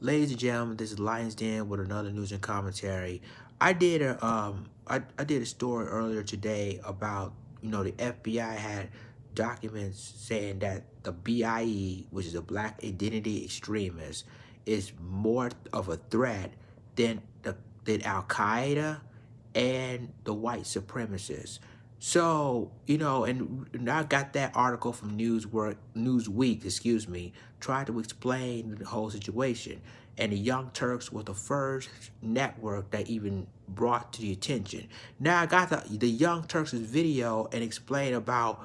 Ladies and gentlemen, this is Lions Den with another news and commentary. I did a story earlier today about the FBI had documents saying that the BIE, which is a Black Identity Extremist, is more of a threat than Al Qaeda and the White Supremacists. So, and I got that article from Newsweek, tried to explain the whole situation. And the Young Turks was the first network that even brought to the attention. Now I got the Young Turks' video and explain about,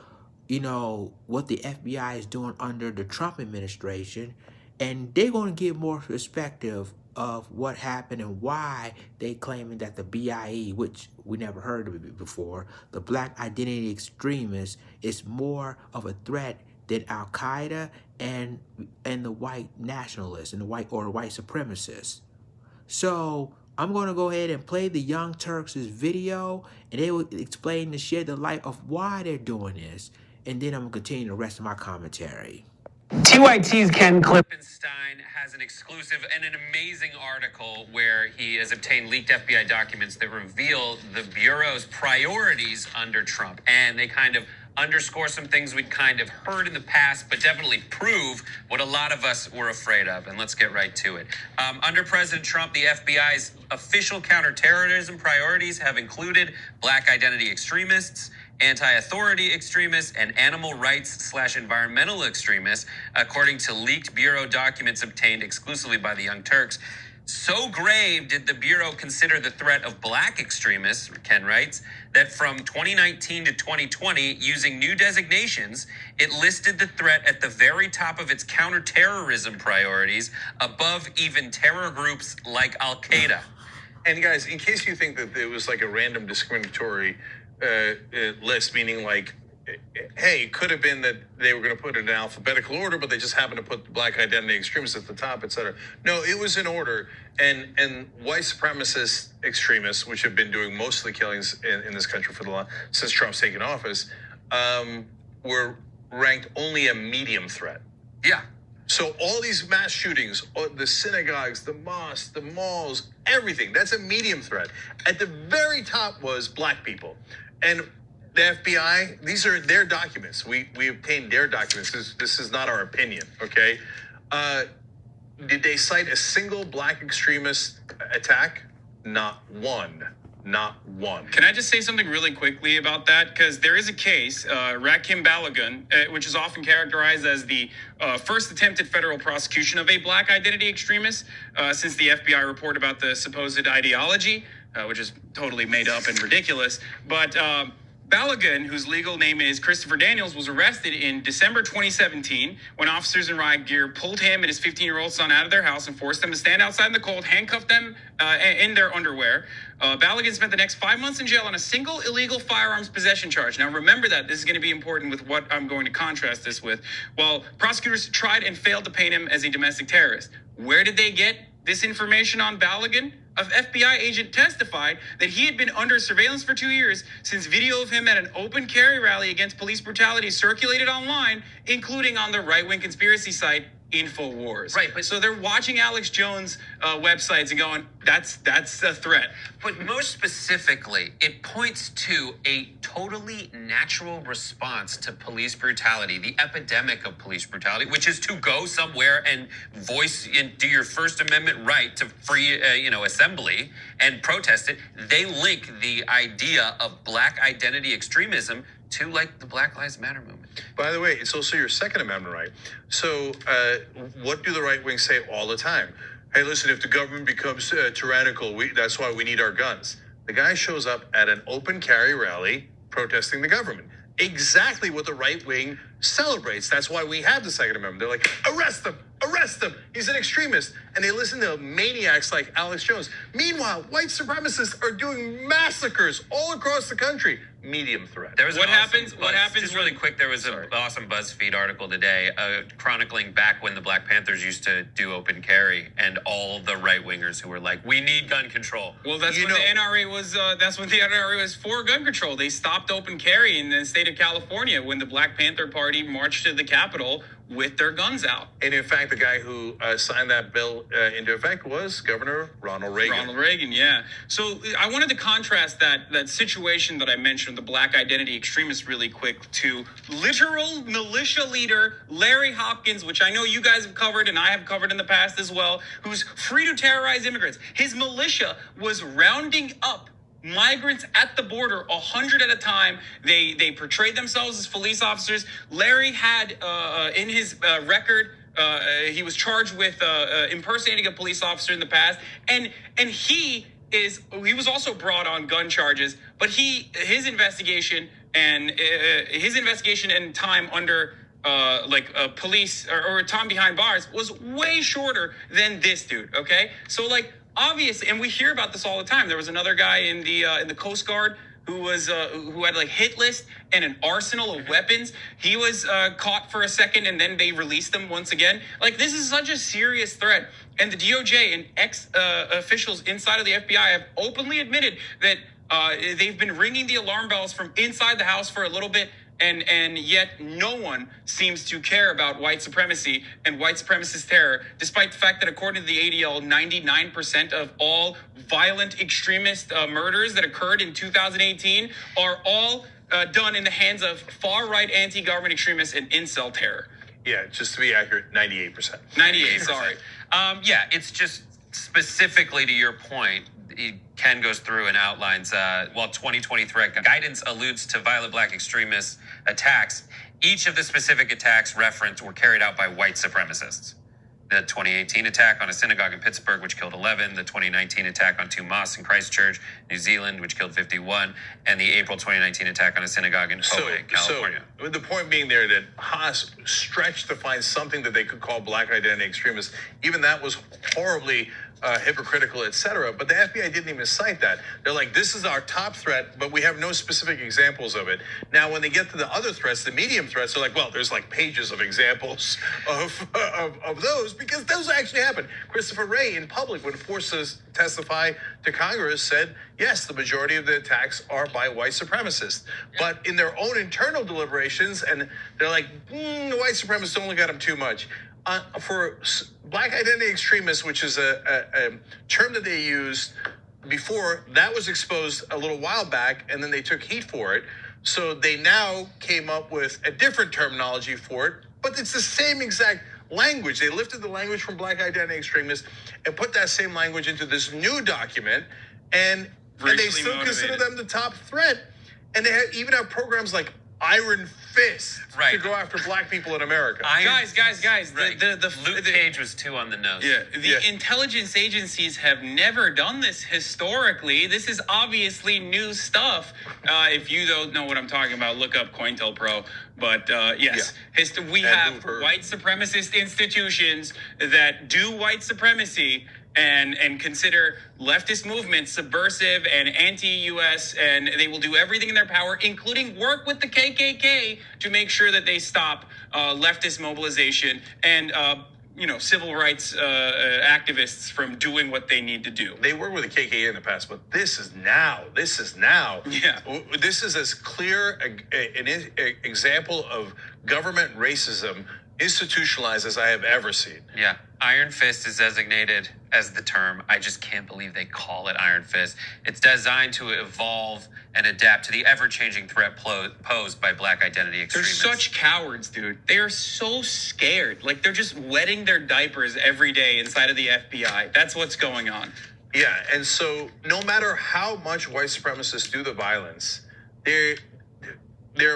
what the FBI is doing under the Trump administration. And they're going to give more perspective of what happened and why they claiming that the BIE, which we never heard of it before, the Black Identity Extremists, is more of a threat than Al Qaeda and the white nationalists and the white supremacists. So I'm gonna go ahead and play the Young Turks' video, and they will explain and shed the light of why they're doing this, and then I'm gonna continue the rest of my commentary. TYT's Ken Klippenstein has an exclusive and an amazing article where he has obtained leaked FBI documents that reveal the Bureau's priorities under Trump. And they kind of underscore some things we'd kind of heard in the past, but definitely prove what a lot of us were afraid of. And let's get right to it. Under President Trump, the FBI's official counterterrorism priorities have included Black identity extremists, anti-authority extremists, and animal rights/environmental extremists, according to leaked Bureau documents obtained exclusively by the Young Turks. So grave did the Bureau consider the threat of Black extremists, Ken writes, that from 2019 to 2020, using new designations, it listed the threat at the very top of its counterterrorism priorities, above even terror groups like Al Qaeda. And guys, in case you think that it was like a random discriminatory list, meaning like, hey, it could have been that they were going to put it in alphabetical order, but they just happened to put the Black identity extremists at the top, etc. No, it was in order. And white supremacist extremists, which have been doing most of the killings in this country since Trump's taken office, were ranked only a medium threat. Yeah. So all these mass shootings, the synagogues, the mosques, the malls, everything, that's a medium threat. At the very top was Black people. And the FBI, these are their documents. We obtained their documents. This is not our opinion, okay? Did they cite a single Black extremist attack? Not one. Not one. Can I just say something really quickly about that? Because there is a case, Rakim Balagun, which is often characterized as the first attempted federal prosecution of a Black identity extremist since the FBI report about the supposed ideology, which is totally made up and ridiculous. But Balagun, whose legal name is Christopher Daniels, was arrested in December 2017 when officers in riot gear pulled him and his 15-year-old son out of their house and forced them to stand outside in the cold, handcuffed them in their underwear. Balagun spent the next 5 months in jail on a single illegal firearms possession charge. Now, remember that. This is going to be important with what I'm going to contrast this with. While prosecutors tried and failed to paint him as a domestic terrorist. Where did they get this information on Balagun? An FBI agent testified that he had been under surveillance for 2 years since video of him at an open carry rally against police brutality circulated online, including on the right-wing conspiracy site InfoWars. Right, but so they're watching Alex Jones' websites and going, that's a threat. But most specifically, it points to a totally natural response to police brutality, the epidemic of police brutality, which is to go somewhere and voice and do your First Amendment right to free, assembly and protest it. They link the idea of Black identity extremism to like the Black Lives Matter movement. By the way, it's also your Second Amendment right. So what do the right wing say all the time? Hey, listen, if the government becomes tyrannical, that's why we need our guns. The guy shows up at an open carry rally protesting the government. Exactly what the right wing celebrates. That's why we have the Second Amendment. They're like, arrest him, arrest him. He's an extremist. And they listen to maniacs like Alex Jones. Meanwhile, white supremacists are doing massacres all across the country. medium threat. There was What an awesome happens- what happens Just really when- quick, there was an awesome BuzzFeed article today chronicling back when the Black Panthers used to do open carry, and all the right wingers who were like, "We need gun control." Well, that's You when know- the NRA was. That's when the NRA was for gun control. They stopped open carry in the state of California when the Black Panther Party marched to the Capitol with their guns out. And in fact, the guy who signed that bill into effect was Governor Ronald Reagan. Ronald Reagan, yeah. So I wanted to contrast that situation that I mentioned, the black identity extremists, really quick, to literal militia leader Larry Hopkins, which I know you guys have covered and I have covered in the past as well, who's free to terrorize immigrants. His militia was rounding up migrants at the border, 100 at a time. They portrayed themselves as police officers. Larry had in his record, he was charged with impersonating a police officer in the past, and he was also brought on gun charges, but his investigation and time under police or time behind bars was way shorter than this dude. Okay, so like, obviously, and we hear about this all the time. There was another guy in the Coast Guard who had like hit list and an arsenal of weapons. He was caught for a second, and then they released him once again. Like, this is such a serious threat. And the DOJ and officials inside of the FBI have openly admitted that they've been ringing the alarm bells from inside the house for a little bit. And yet no one seems to care about white supremacy and white supremacist terror, despite the fact that according to the ADL, 99% of all violent extremist murders that occurred in 2018 are all done in the hands of far-right anti-government extremists and incel terror. Yeah, just to be accurate, 98%. 98, sorry. Yeah, it's just specifically to your point. Ken goes through and outlines, while 2020 threat guidance alludes to violent black extremist attacks, each of the specific attacks referenced were carried out by white supremacists. The 2018 attack on a synagogue in Pittsburgh, which killed 11, the 2019 attack on 2 mosques in Christchurch, New Zealand, which killed 51, and the April 2019 attack on a synagogue in Poway, California. So the point being there that Haas stretched to find something that they could call black identity extremists. Even that was horribly hypocritical, etc. But the FBI didn't even cite that. They're like, this is our top threat, but we have no specific examples of it. Now, when they get to the other threats, the medium threats, they're like, well, there's like pages of examples of those, because those actually happen. Christopher Wray, in public, when forced to testify to Congress, said, yes, the majority of the attacks are by white supremacists. But in their own internal deliberations, and they're like, the white supremacists don't look at them too much. For black identity extremists, which is a term that they used before, that was exposed a little while back, and then they took heat for it. So they now came up with a different terminology for it, but it's the same exact language. They lifted the language from black identity extremists and put that same language into this new document, and they still consider them the top threat. And they even have programs like Iron Fist to go after black people in America. Guys. Right. Luke Cage was 2 on the nose. Yeah, the intelligence agencies have never done this historically. This is obviously new stuff. If you don't know what I'm talking about, look up COINTELPRO. But yes, we have white supremacist institutions that do white supremacy and consider leftist movements subversive and anti-US, and they will do everything in their power, including work with the KKK, to make sure that they stop leftist mobilization and civil rights activists from doing what they need to do. They worked with the KKK in the past, but this is now. Yeah. This is as clear an example of government racism institutionalized as I have ever seen. Yeah. Iron Fist is designated as the term. I just can't believe they call it Iron Fist. It's designed to evolve and adapt to the ever-changing threat posed by black identity extremists. They're such cowards, dude. They are so scared. Like, they're just wetting their diapers every day inside of the FBI. That's what's going on. Yeah, and so no matter how much white supremacists do the violence, their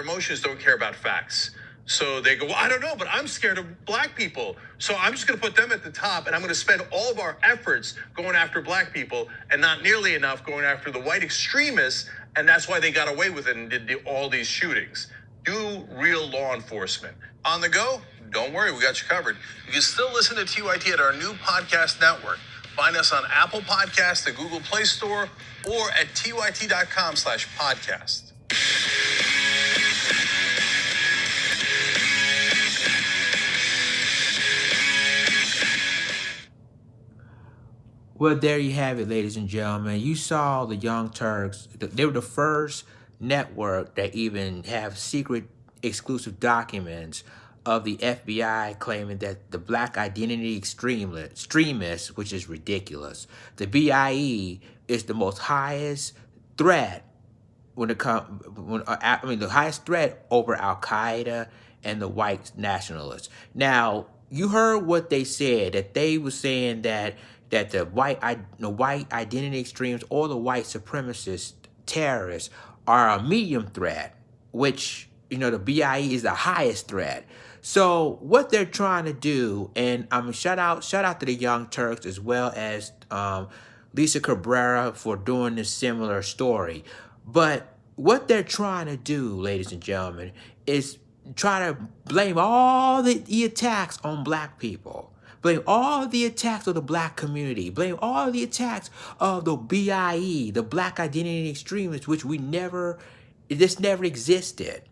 emotions don't care about facts. So they go, well, I don't know, but I'm scared of black people. So I'm just going to put them at the top, and I'm going to spend all of our efforts going after black people and not nearly enough going after the white extremists. And that's why they got away with it and did all these shootings. Do real law enforcement. On the go? Don't worry, we got you covered. You can still listen to TYT at our new podcast network. Find us on Apple Podcasts, the Google Play Store, or at tyt.com/podcast. Well, there you have it, ladies and gentlemen. You saw the Young Turks. They were the first network that even have secret exclusive documents of the FBI claiming that the black identity extremists, which is ridiculous. The BIE is the most highest threat when it comes, the highest threat over Al Qaeda and the white nationalists. Now, you heard what they said, that they were saying that the white identity extremes or the white supremacist terrorists are a medium threat, which the BIE is the highest threat. So what they're trying to do, and shout out to the Young Turks as well as Lisa Cabrera for doing this similar story. But what they're trying to do, ladies and gentlemen, is try to blame all the attacks on black people. Blame all the attacks of the black community. Blame all the attacks of the BIE, the black identity extremists, which this never existed.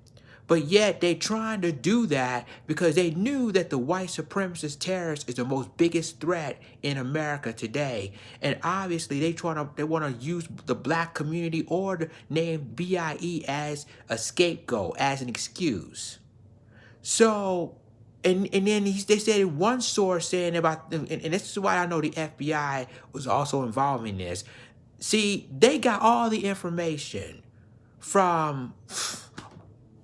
But yet they trying to do that because they knew that the white supremacist terrorist is the most biggest threat in America today. And obviously they want to use the black community or the name BIE as a scapegoat, as an excuse. So, and then they said one source saying about, and this is why I know the FBI was also involved in this. See, they got all the information from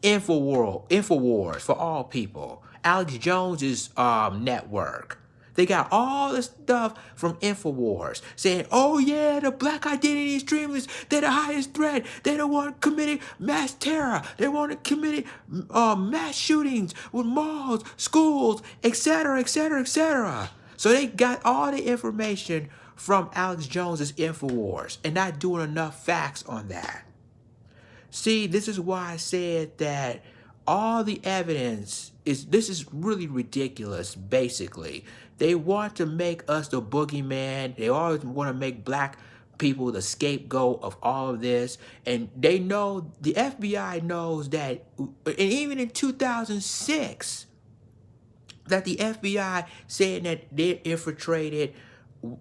Infowars for all people, Alex Jones's network. They got all the stuff from Infowars saying, oh yeah, the black identity extremists, they're the highest threat. They don't want to commit mass terror. They want to commit mass shootings with malls, schools, etc., etc., etc. So they got all the information from Alex Jones's Infowars and not doing enough facts on that. See, this is why I said that all the evidence this is really ridiculous, basically. They want to make us the boogeyman. They always want to make black people the scapegoat of all of this. And they know, the FBI knows that, and even in 2006, that the FBI said that they infiltrated,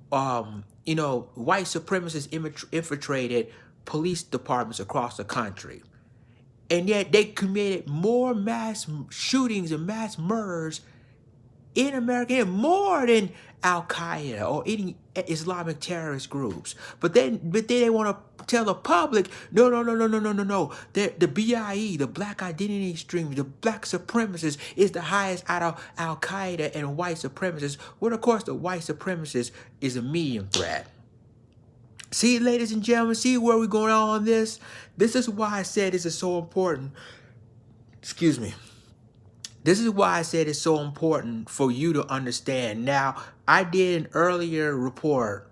white supremacists infiltrated police departments across the country. And yet they committed more mass shootings and mass murders in America, more than Al Qaeda or any Islamic terrorist groups. But then they want to tell the public, no. The BIE, the black identity extremists, the black supremacists is the highest out of Al Qaeda and white supremacists. Well, of course, the white supremacist is a medium threat. See, ladies and gentlemen, see where we're going on this? This is why I said this is so important. Excuse me. This is why I said it's so important for you to understand. Now, I did an earlier report,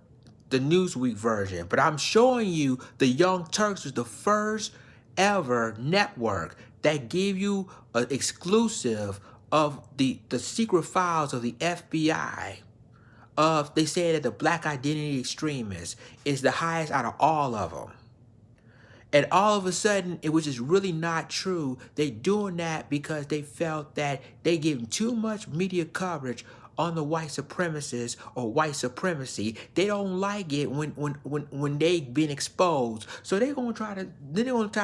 the Newsweek version, but I'm showing you the Young Turks was the first ever network that gave you an exclusive of the secret files of the FBI. They say that the black identity extremists is the highest out of all of them. And all of a sudden, it was just really not true. They doing that because they felt that they giving too much media coverage on the white supremacists or white supremacy. They don't like it when they've been exposed. So they're gonna try to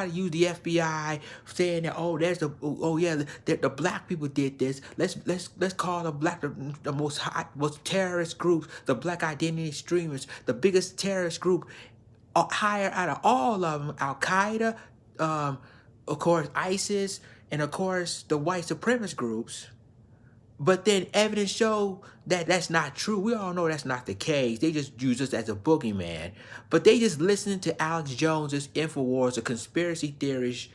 use the FBI saying that the black people did this. Let's call the most terrorist groups, the black identity extremists, the biggest terrorist group. Higher out of all of them, Al Qaeda, of course ISIS, and of course the white supremacist groups. But then evidence show that that's not true. We all know that's not the case. They just use us as a boogeyman. But they just listen to Alex Jones's Infowars, a conspiracy theorist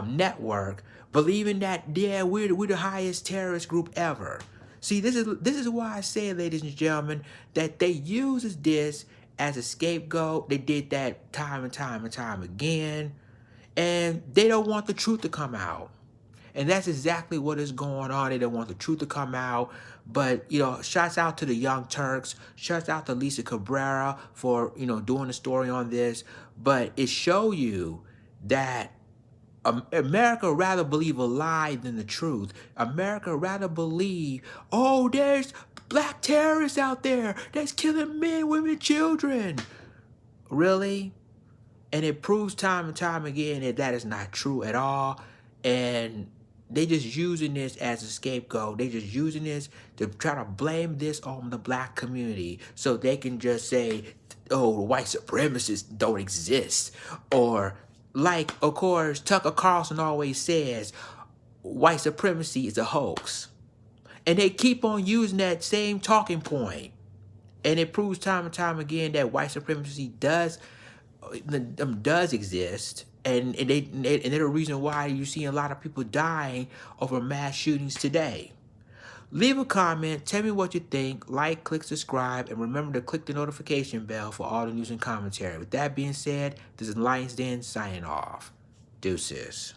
network, believing that we're the highest terrorist group ever. See, this is why I say, ladies and gentlemen, that they uses this as a scapegoat. They did that time and time again. And they don't want the truth to come out. And that's exactly what is going on. They don't want the truth to come out. But, shouts out to the Young Turks. Shouts out to Lisa Cabrera for, doing a story on this. But it shows you that America rather believe a lie than the truth. America rather believe, there's black terrorists out there that's killing men, women, children. Really? And it proves time and time again that that is not true at all. And they just using this as a scapegoat. They just using this to try to blame this on the black community so they can just say, oh, the white supremacists don't exist. Or like, of course, Tucker Carlson always says, white supremacy is a hoax. And they keep on using that same talking point. And it proves time and time again that white supremacy does exist, and they're the reason why you see a lot of people dying over mass shootings today. Leave a comment, tell me what you think, like, click, subscribe, and remember to click the notification bell for all the news and commentary. With that being said, this is Lions Den signing off. Deuces.